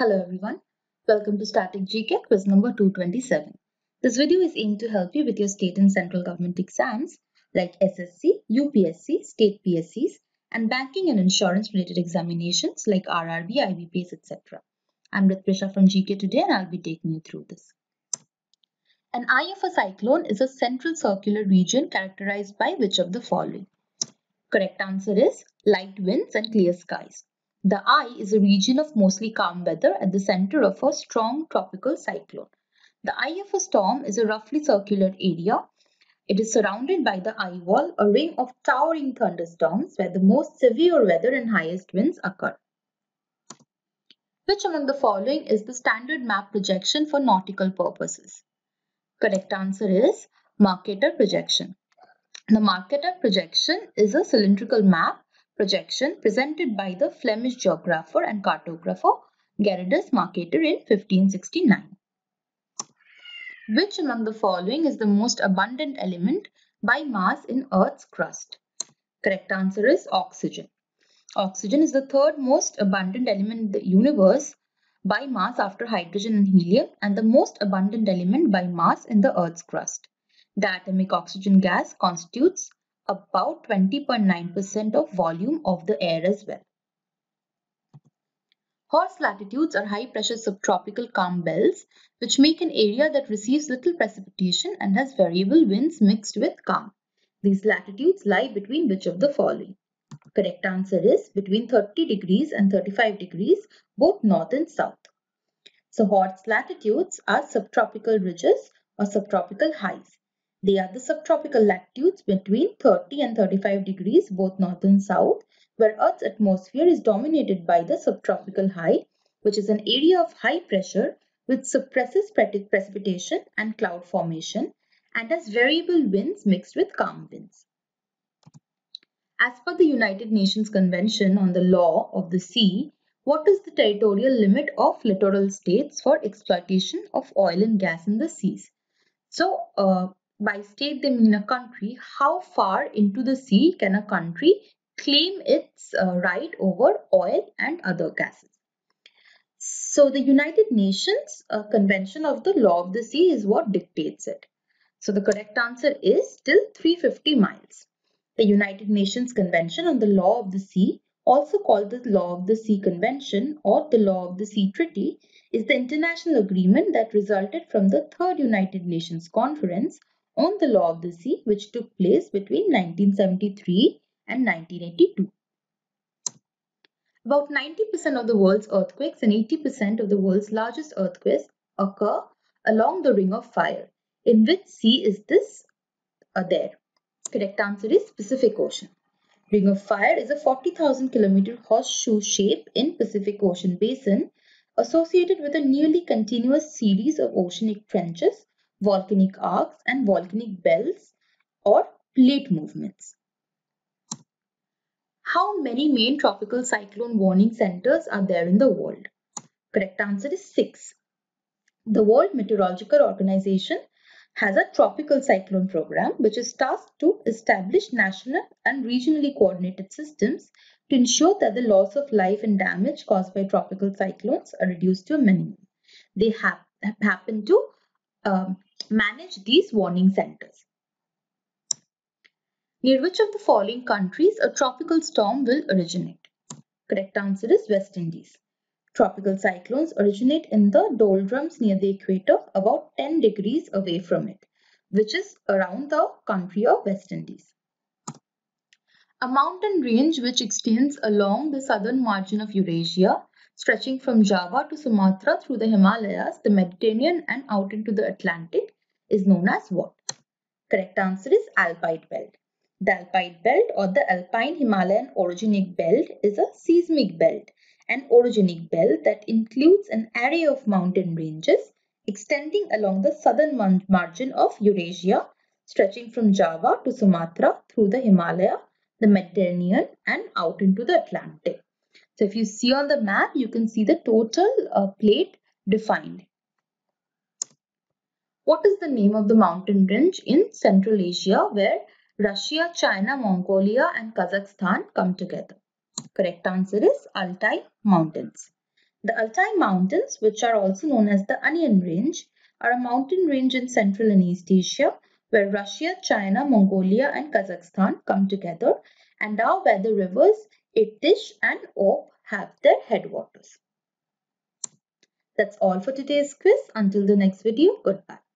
Hello everyone, welcome to Static GK quiz number 227. This video is aimed to help you with your state and central government exams like SSC, UPSC, state PCS and banking and insurance related examinations like RRB, IBPS, etc. I'm Ritvisha from GKToday and I'll be taking you through this. An eye of a cyclone is a central circular region characterized by which of the following? Correct answer is light winds and clear skies. The eye is a region of mostly calm weather at the center of a strong tropical cyclone. The eye of a storm is a roughly circular area. It is surrounded by the eye wall, a ring of towering thunderstorms where the most severe weather and highest winds occur. Which among the following is the standard map projection for nautical purposes? Correct answer is Mercator projection. The Mercator projection is a cylindrical map projection presented by the Flemish geographer and cartographer Gerardus Mercator in 1569. Which among the following is the most abundant element by mass in Earth's crust? Correct answer is oxygen. Oxygen is the third most abundant element in the universe by mass after hydrogen and helium and the most abundant element by mass in the Earth's crust. The atomic oxygen gas constitutes about 20.9% of volume of the air as well. Horse latitudes are high pressure subtropical calm belts which make an area that receives little precipitation and has variable winds mixed with calm. These latitudes lie between which of the following? Correct answer is between 30 degrees and 35 degrees, both north and south. So horse latitudes are subtropical ridges or subtropical highs. They are the subtropical latitudes between 30 and 35 degrees, both north and south, where Earth's atmosphere is dominated by the subtropical high, which is an area of high pressure which suppresses precipitation and cloud formation and has variable winds mixed with calm winds. As per the United Nations Convention on the Law of the Sea, what is the territorial limit of littoral states for exploitation of oil and gas in the seas? So, by state they mean a country. How far into the sea can a country claim its right over oil and other gases? So, the United Nations Convention of the Law of the Sea is what dictates it. So, the correct answer is till 350 miles. The United Nations Convention on the Law of the Sea, also called the Law of the Sea Convention or the Law of the Sea Treaty, is the international agreement that resulted from the Third United Nations Conference on the Law of the Sea, which took place between 1973 and 1982. About 90% of the world's earthquakes and 80% of the world's largest earthquakes occur along the Ring of Fire. In which sea is this there? Correct answer is Pacific Ocean. Ring of Fire is a 40,000 kilometer horseshoe shape in Pacific Ocean basin associated with a nearly continuous series of oceanic trenches, volcanic arcs and volcanic belts or plate movements. How many main tropical cyclone warning centers are there in the world? Correct answer is 6. The World Meteorological Organization has a tropical cyclone program which is tasked to establish national and regionally coordinated systems to ensure that the loss of life and damage caused by tropical cyclones are reduced to a minimum. They happen to manage these warning centers. Near which of the following countries a tropical storm will originate? Correct answer is West Indies. Tropical cyclones originate in the doldrums near the equator about 10 degrees away from it, which is around the country of West Indies. A mountain range which extends along the southern margin of Eurasia, stretching from Java to Sumatra through the Himalayas, the Mediterranean and out into the Atlantic is known as what? Correct answer is Alpine Belt. The Alpine Belt or the Alpine Himalayan orogenic belt is a seismic belt, an orogenic belt that includes an array of mountain ranges extending along the southern margin of Eurasia, stretching from Java to Sumatra through the Himalaya, the Mediterranean and out into the Atlantic. So if you see on the map, you can see the total plate defined. What is the name of the mountain range in Central Asia where Russia, China, Mongolia and Kazakhstan come together? Correct answer is Altai Mountains. The Altai Mountains, which are also known as the Onion Range, are a mountain range in Central and East Asia where Russia, China, Mongolia and Kazakhstan come together and are where the rivers Irtysh and Ob have their headwaters. That's all for today's quiz. Until the next video, goodbye.